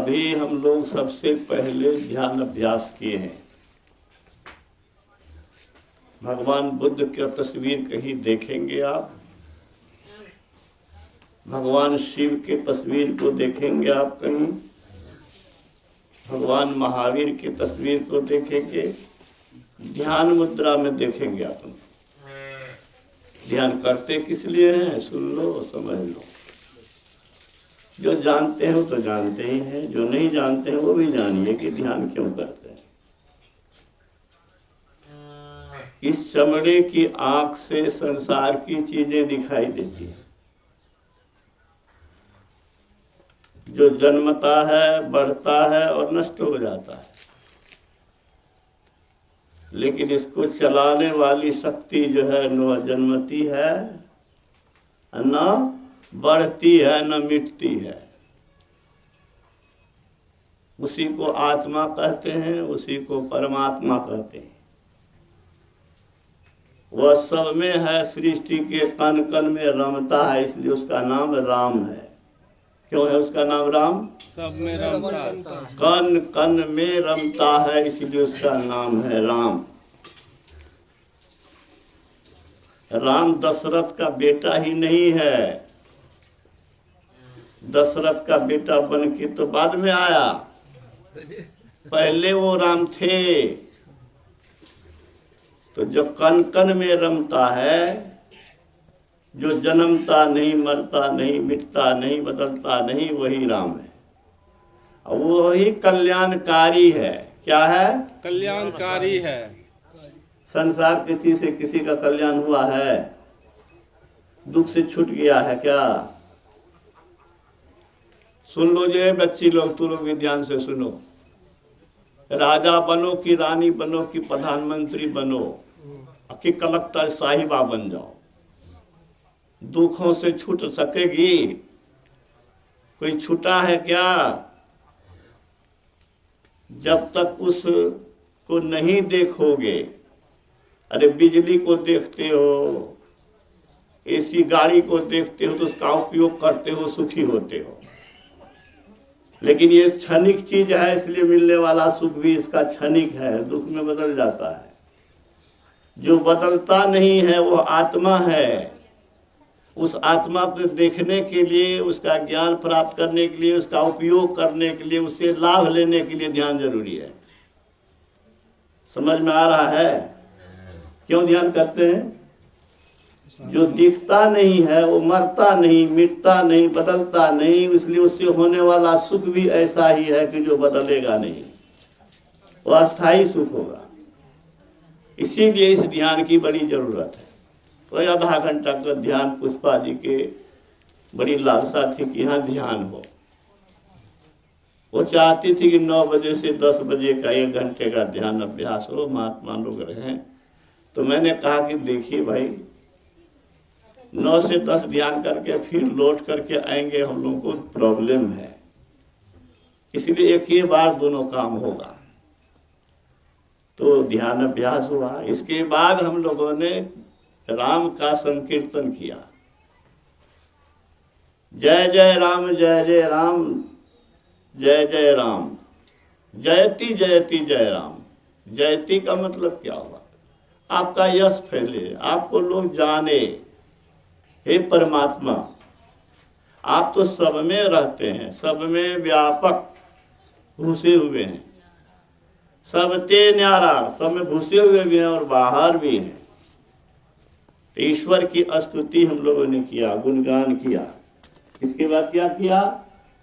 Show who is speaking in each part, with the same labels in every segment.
Speaker 1: अभी हम लोग सबसे पहले ध्यान अभ्यास किए हैं। भगवान बुद्ध की तस्वीर कहीं देखेंगे आप, भगवान शिव की तस्वीर को देखेंगे आप कहीं, भगवान महावीर की तस्वीर को देखेंगे, ध्यान मुद्रा में देखेंगे आप। ध्यान करते किस लिए हैं? सुन लो, समझ लो। जो जानते हैं वो तो जानते ही हैं, जो नहीं जानते हैं वो भी जानिए कि ध्यान क्यों करते हैं। इस चमड़े की आंख से संसार की चीजें दिखाई देती हैं, जो जन्मता है, बढ़ता है और नष्ट हो जाता है, लेकिन इसको चलाने वाली शक्ति जो है न जन्मती है, न बढ़ती है, न मिटती है। उसी को आत्मा कहते हैं, उसी को परमात्मा कहते हैं। वह सब में है, सृष्टि के कण कण में रमता है, इसलिए उसका नाम राम है। क्यों है उसका नाम राम?
Speaker 2: सब में रमता है,
Speaker 1: कण कण में रमता है, इसलिए उसका नाम है राम। राम दशरथ का बेटा ही नहीं है, दशरथ का बेटा बन के तो बाद में आया, पहले वो राम थे। तो जो कण कण में रमता है, जो जन्मता नहीं, मरता नहीं, मिटता नहीं, बदलता नहीं, वही राम है। और वही कल्याणकारी है। क्या है?
Speaker 2: कल्याणकारी है।
Speaker 1: संसार किसी से किसी का कल्याण हुआ है? दुख से छूट गया है क्या? सुन लो जे बच्ची लोग, तू लोग भी ध्यान से सुनो। राजा बनो कि रानी बनो कि प्रधानमंत्री बनो कि कलेक्टर साहिबा बन जाओ, दुखों से छूट सकेगी? कोई छूटा है क्या? जब तक उसको नहीं देखोगे, अरे बिजली को देखते हो, एसी गाड़ी को देखते हो तो उसका उपयोग करते हो, सुखी होते हो, लेकिन ये क्षणिक चीज है, इसलिए मिलने वाला सुख भी इसका क्षणिक है, दुख में बदल जाता है। जो बदलता नहीं है वो आत्मा है। उस आत्मा को देखने के लिए, उसका ज्ञान प्राप्त करने के लिए, उसका उपयोग करने के लिए, उससे लाभ लेने के लिए ध्यान जरूरी है। समझ में आ रहा है? क्यों ध्यान करते हैं? जो दिखता नहीं है वो मरता नहीं, मिटता नहीं, बदलता नहीं, इसलिए उससे होने वाला सुख भी ऐसा ही है कि जो बदलेगा नहीं, वो अस्थायी सुख होगा। इसीलिए इस ध्यान की बड़ी जरूरत है। तो आधा घंटा का ध्यान पुष्पा जी के बड़ी लालसा थी कि यहाँ ध्यान हो। वो चाहती थी कि 9 बजे से 10 बजे का 1 घंटे का ध्यान अभ्यास हो, महात्मा लोग रहें। तो मैंने कहा कि देखिए भाई, 9 से 10 ध्यान करके फिर लौट करके आएंगे, हम लोगों को प्रॉब्लम है, इसलिए एक ही बार दोनों काम होगा। तो ध्यान अभ्यास हुआ। इसके बाद हम लोगों ने राम का संकीर्तन किया। जय जय राम, जय जय राम, जय जय राम, जयति जयति जय राम। जयति का मतलब क्या हुआ? आपका यश फैले, आपको लोग जाने। हे परमात्मा, आप तो सब में रहते हैं, सब में व्यापक घुसे हुए हैं, सब ते न्यारा, सब में घुसे हुए भी हैं और बाहर भी हैं। तो ईश्वर की स्तुति हम लोगों ने किया, गुणगान किया। इसके बाद क्या किया?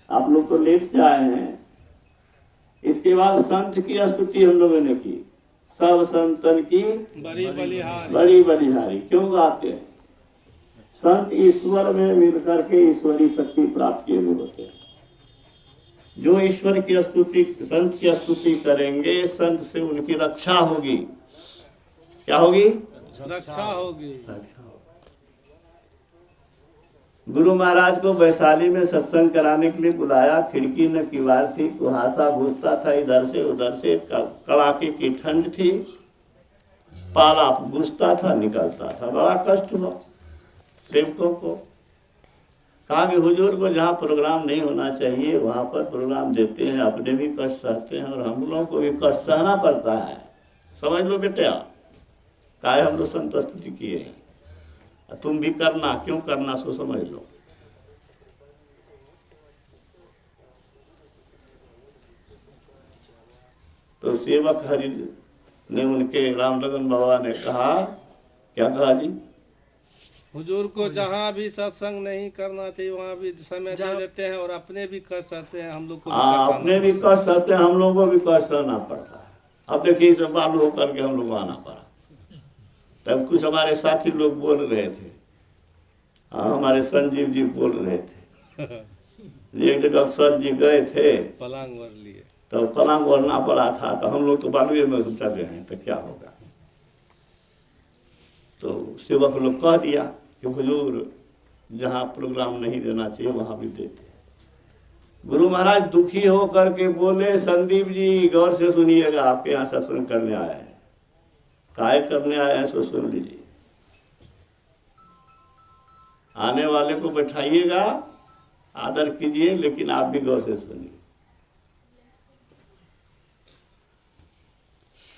Speaker 1: आप लोग तो लेट से आए हैं। इसके बाद संत की स्तुति हम लोगों ने की। सब संतन की
Speaker 2: बड़ी बलिहारी,
Speaker 1: बड़ी बलिहारी। क्यों गाते हैं? संत ईश्वर में मिलकर के ईश्वरी शक्ति प्राप्त किए हुए होते हैं। जो ईश्वर की स्तुति, संत की स्तुति करेंगे, संत से उनकी रक्षा होगी। क्या होगी?
Speaker 2: रक्षा होगी।
Speaker 1: गुरु महाराज को वैशाली में सत्संग कराने के लिए बुलाया। खिड़की न किवाड़ थी, कुहासा घुसता था इधर से उधर से, कड़ाके की ठंड थी, पाला घुसता था निकलता था, बड़ा कष्ट हुआ सेवकों को। कहा कि हुजूर को जहाँ प्रोग्राम नहीं होना चाहिए वहाँ पर प्रोग्राम देते हैं, अपने भी कष्ट सहते हैं और हम लोगों को भी कष्ट सहना पड़ता है। समझ लो बेटे, काहे हम लोग संत स्तुति किए हैं, तुम भी करना, क्यों करना सो समझ लो। तो सेवक हरि ने उनके राम लगन बाबा ने कहा, क्या कहा जी?
Speaker 2: हुजूर को जहाँ भी सत्संग नहीं करना चाहिए वहाँ भी समय दे देते हैं और अपने भी कर सकते हैं, हम लोग को भी
Speaker 1: हाँ,
Speaker 2: कर
Speaker 1: अपने भी कष्ट सहते हैं, हम लोगों को भी कष्ट सहना पड़ता है। अब देखिए इस बालू होकर के हम लोग को आना पड़ा। तब कुछ हमारे साथी लोग बोल रहे थे, हाँ, हमारे संजीव जी बोल रहे थे, एक जगह सर जी गए थे
Speaker 2: पलंग भर लिए,
Speaker 1: तो पलंग ओढ़ना पड़ा था, तो हम लोग तो बालुए में चले हैं, तो क्या होगा। तो सेवक लोग कह दिया कि हुजूर जहाँ प्रोग्राम नहीं देना चाहिए वहाँ भी देते हैं। गुरु महाराज दुखी हो करके बोले, संदीप जी गौर से सुनिएगा, आपके यहाँ सत्संग करने आए हैं, काय करने आए हैं सो सुन लीजिए। आने वाले को बैठाइएगा, आदर कीजिए, लेकिन आप भी गौर से सुनिए।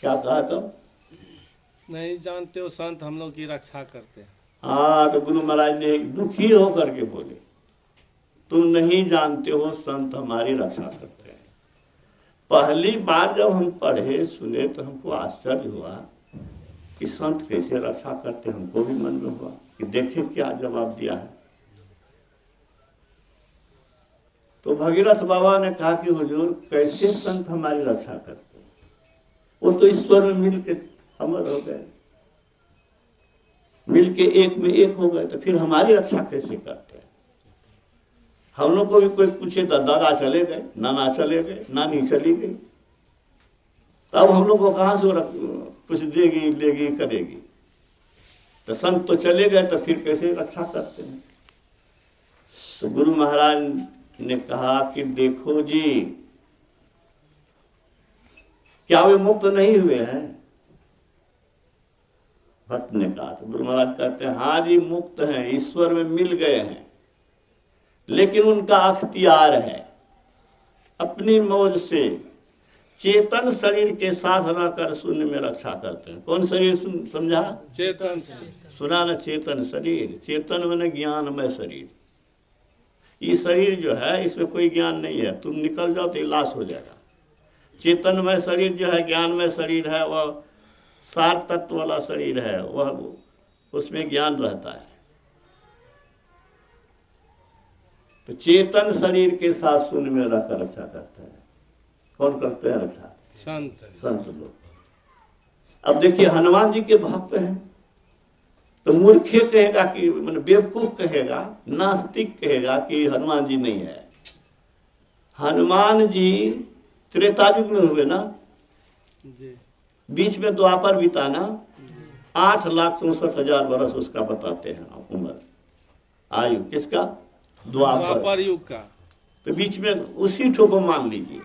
Speaker 1: क्या कहा तुम?
Speaker 2: नहीं जानते हो संत हम लोग की रक्षा करते हैं।
Speaker 1: हाँ, तो गुरु महाराज ने दुखी हो करके बोले, तुम नहीं जानते हो संत हमारी रक्षा करते हैं। पहली बार जब हम पढ़े सुने तो हमको आश्चर्य हुआ कि संत कैसे रक्षा करते, हमको भी मन में हुआ कि देखे क्या जवाब दिया है। तो भगीरथ बाबा ने कहा कि हुजूर कैसे संत हमारी रक्षा करते हैं, वो तो ईश्वर में मिल के अमर हो गए, मिल के एक में एक हो गए, तो फिर हमारी रक्षा कैसे करते हैं। हम लोग को भी कोई पूछे तो दादा चले गए, नाना चले गए, नानी चली गई, तब हम लोग को कहाँ से कुछ देगी लेगी करेगी। तो संत तो चले गए, तो फिर कैसे रक्षा करते हैं। तो गुरु महाराज ने कहा कि देखो जी, क्या वे मुक्त नहीं हुए हैं? भक्त ने कहा। तो गुरु महाराज कहते हैं, हाँ जी मुक्त हैं, ईश्वर में मिल गए हैं, लेकिन उनका अख्तियार है, अपनी मौज से चेतन शरीर के साथ रहकर शून्य में रक्षा करते हैं। कौन शरीर समझा?
Speaker 2: चेतन
Speaker 1: सुना ना, चेतन शरीर, चेतन माने ज्ञानमय शरीर। ये शरीर जो है इसमें कोई ज्ञान नहीं है, तुम निकल जाओ तो इलाज हो जाएगा। चेतनमय शरीर जो है, ज्ञानमय शरीर है, वह सार तत्व वाला शरीर है, वह उसमें ज्ञान रहता है। तो चेतन शरीर के साथ शून्य में रहकर रक्षा करता है। कौन करते हैं रक्षा? संत लोग। अब देखिए हनुमान जी के भक्त हैं, तो मूर्खे कहेगा कि मतलब बेवकूफ कहेगा, नास्तिक कहेगा कि हनुमान जी नहीं है। हनुमान जी त्रेता युग में हुए ना
Speaker 2: जी,
Speaker 1: बीच में द्वापर बीता ना, 8,64,000 वर्ष उसका बताते हैं उम्र, आयु किसका? द्वापर
Speaker 2: युग का।
Speaker 1: तो बीच में उसी ठो को मान लीजिए,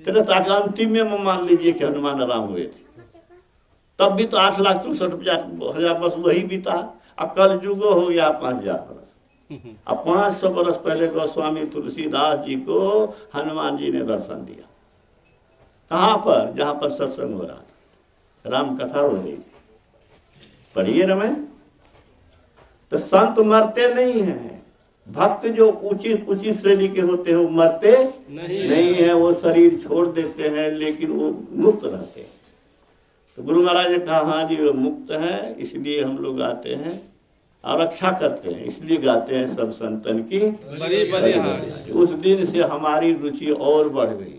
Speaker 1: त्रेता के अंतिम में मान लीजिए कि हनुमान राम हुए थे, तब भी तो 8,64,000 वर्ष वही बीता। अब कल युग हो गया 5,000 वर्ष। अब 500 वर्ष पहले गोस्वामी तुलसीदास जी को हनुमान जी ने दर्शन दिया। कहाँ पर? जहाँ पर सत्संग हो रहा था, राम कथा हो रही थी, पढ़िए रमें। तो संत मरते नहीं हैं, भक्त जो ऊंची श्रेणी के होते हैं वो मरते नहीं है, वो शरीर छोड़ देते हैं लेकिन वो मुक्त रहते हैं। तो गुरु महाराज ने कहा, हाँ जी वो मुक्त हैं, इसलिए हम लोग गाते हैं और रक्षा करते हैं, इसलिए गाते हैं सब संतन की
Speaker 2: बड़ी बलिहारी।
Speaker 1: उस दिन से हमारी रुचि और बढ़ गई।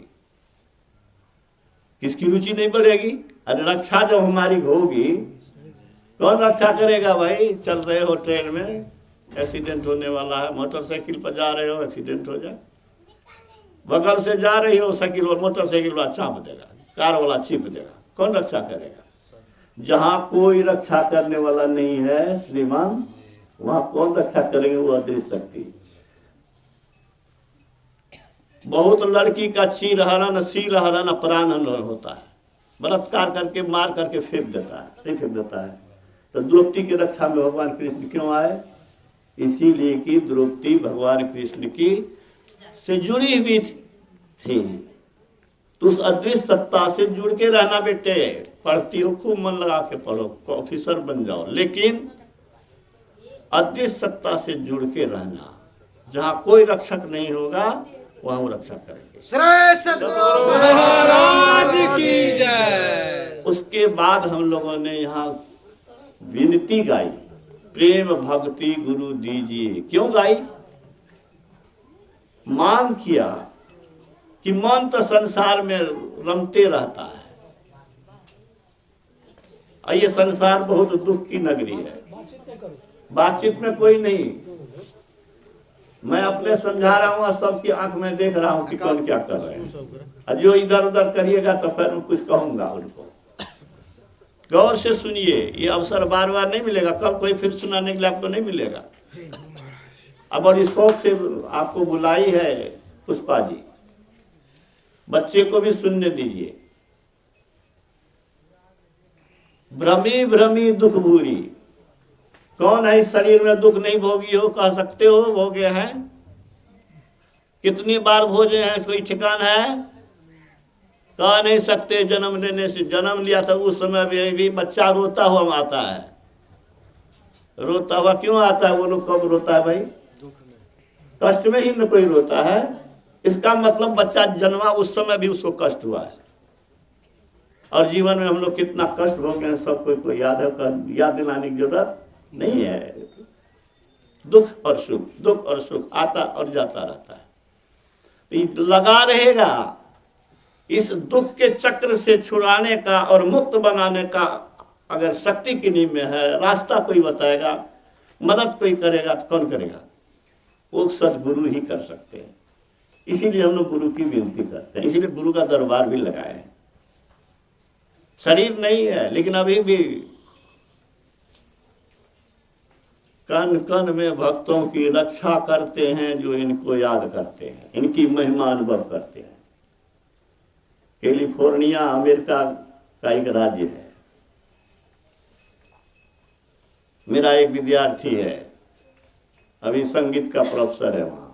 Speaker 1: किसकी रुचि नहीं बढ़ेगी? अरे रक्षा जब हमारी होगी, कौन रक्षा करेगा भाई? चल रहे हो ट्रेन में, एक्सीडेंट होने वाला है, मोटरसाइकिल पर जा रहे हो, एक्सीडेंट हो जाए, बगल से जा रही हो साइकिल और मोटरसाइकिल वाला चाप देगा, कार वाला छिप देगा, कौन रक्षा करेगा? जहाँ कोई रक्षा करने वाला नहीं है श्रीमान, वहाँ कौन रक्षा करेंगे? वो अदृश्य शक्ति। बहुत लड़की का चीर हरण, सील हरण, अपराध होता है, बलात्कार करके मार करके फेंक देता है, नहीं फेंक देता है। तो द्रौपदी की रक्षा में भगवान कृष्ण क्यों आए? इसीलिए कि द्रौपदी भगवान कृष्ण की से जुड़ी हुई थी। तो उस अदृश्य सत्ता से जुड़ के रहना बेटे, पढ़ती हो खूब मन लगा के पढ़ो, ऑफिसर बन जाओ, लेकिन अदृश्य सत्ता से जुड़ के रहना। जहां कोई रक्षक नहीं होगा वहां वो रक्षक करेंगे।
Speaker 3: श्रेष्ठ सद्गुरु
Speaker 2: महाराज की जय।
Speaker 1: उसके बाद हम लोगों ने यहाँ विनती गाई, प्रेम भक्ति गुरु दीजिए। क्यों गाई? मांग किया कि मन तो संसार में रमते रहता है, और ये संसार बहुत दुख की नगरी है। बातचीत में कोई नहीं, मैं अपने समझा रहा हूँ, सबकी आंख में देख रहा हूँ कि कौन क्या कर रहे हैं, और जो इधर उधर करिएगा तो फिर मैं कुछ कहूंगा उनको। गौर से सुनिए, ये अवसर बार बार नहीं मिलेगा, कल कोई फिर सुनाने के लिए आपको नहीं मिलेगा। अब बड़ी शौक से आपको बुलाई है पुष्पा जी, बच्चे को भी सुनने दीजिए। भ्रमी भ्रमी दुख भूरी, कौन है इस शरीर में दुख नहीं भोगी हो? कह सकते हो भोगे हैं? कितनी बार भोगे हैं, कोई ठिकान है? कह नहीं सकते। जन्म लेने से, जन्म लिया था उस समय भी बच्चा रोता हुआ आता है। रोता हुआ क्यों आता है? वो लोग कब रोता है भाई? कष्ट में ही न कोई रोता है। इसका मतलब बच्चा जन्मा उस समय भी उसको कष्ट हुआ है। और जीवन में हम लोग कितना कष्ट भोगे हैं, सब कोई याद है, याद दिलाने की जरूरत नहीं है। दुख और सुख, दुख और सुख आता और जाता रहता है, तो लगा रहेगा। इस दुख के चक्र से छुड़ाने का और मुक्त बनाने का अगर शक्ति किन्हीं में है, रास्ता कोई बताएगा, मदद कोई करेगा, तो कौन करेगा? वो सदगुरु ही कर सकते हैं। इसीलिए हम लोग गुरु की विनती करते हैं, इसीलिए गुरु का दरबार भी लगाए हैं। शरीर नहीं है, लेकिन अभी भी कण कण में भक्तों की रक्षा करते हैं जो इनको याद करते हैं, इनकी महिमा अनुभव करते हैं। कैलिफोर्निया अमेरिका का एक राज्य है। मेरा एक विद्यार्थी है, अभी संगीत का प्रोफेसर है वहां।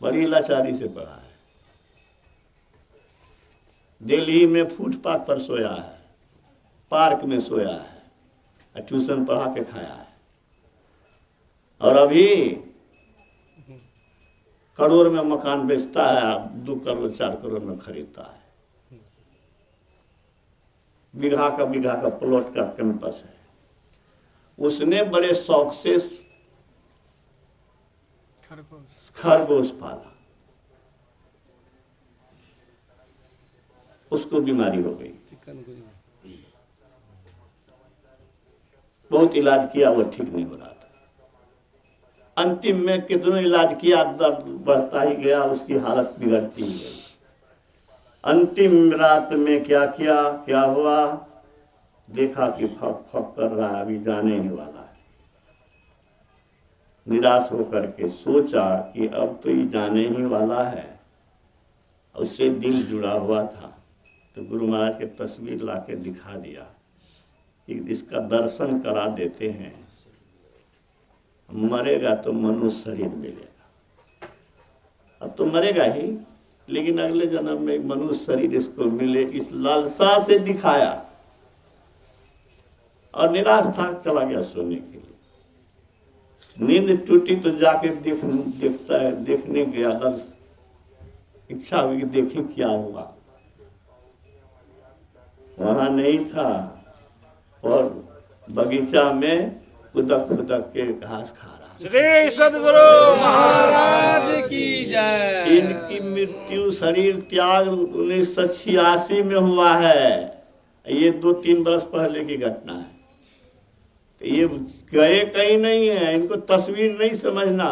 Speaker 1: बड़ी लाचारी से पढ़ा है। दिल्ली में फुटपाथ पर सोया है, पार्क में सोया है, ट्यूशन पढ़ा के खाया है, और अभी करोड़ में मकान बेचता है, 2 करोड़ 4 करोड़ में खरीदता है। बीघा का प्लॉट का कैंपस है। उसने बड़े शौक से खरगोश पाला, उसको बीमारी हो गई, बहुत इलाज किया, वो ठीक नहीं हो रहा था। अंतिम में कितनों इलाज किया, दर्द बढ़ता ही गया, उसकी हालत बिगड़ती ही गई। अंतिम रात में क्या हुआ, देखा कि फक फक कर रहा है, अभी जाने ही वाला है। निराश होकर के सोचा कि अब तो ये जाने ही वाला है। उससे दिल जुड़ा हुआ था, तो गुरु महाराज के तस्वीर लाके दिखा दिया कि इसका दर्शन करा देते हैं, मरेगा तो मनुष्य शरीर मिलेगा। अब तो मरेगा ही, लेकिन अगले जन्म में मनुष्य शरीर इसको मिले, इस लालसा से दिखाया। और निराश था, चला गया सोने के लिए। नींद टूटी तो जाके देखने गया, इच्छा हुई कि देखें क्या हुआ। वहां नहीं था, और बगीचा में खुदक के घास खा रहा।
Speaker 3: श्री सद्गुरु
Speaker 2: महाराज की जय।
Speaker 1: इनकी मृत्यु, शरीर त्याग 1986 में हुआ है। ये 2-3 बरस पहले की घटना है। तो ये गए कहीं नहीं है, इनको तस्वीर नहीं समझना।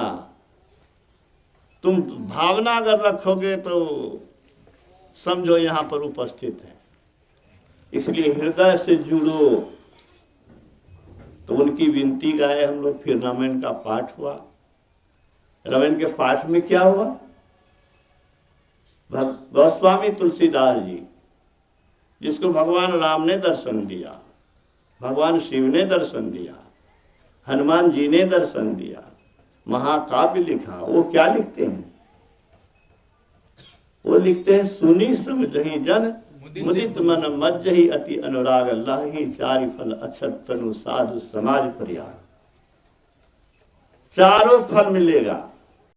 Speaker 1: तुम भावना अगर रखोगे तो समझो यहाँ पर उपस्थित है। इसलिए हृदय से जुड़ो। तो उनकी विनती गाए हम लोग, फिर रामायण का पाठ हुआ। रामायण के पाठ में क्या हुआ, गोस्वामी तुलसीदास जी, जिसको भगवान राम ने दर्शन दिया, भगवान शिव ने दर्शन दिया, हनुमान जी ने दर्शन दिया, महाकाव्य लिखा। वो क्या लिखते हैं? वो लिखते हैं सुनी समझहि जन मुदित मन मज्जहि अति अनुराग लाहि चारि फल अक्षत तनु साधु समाज परियाग। चारों फल मिलेगा।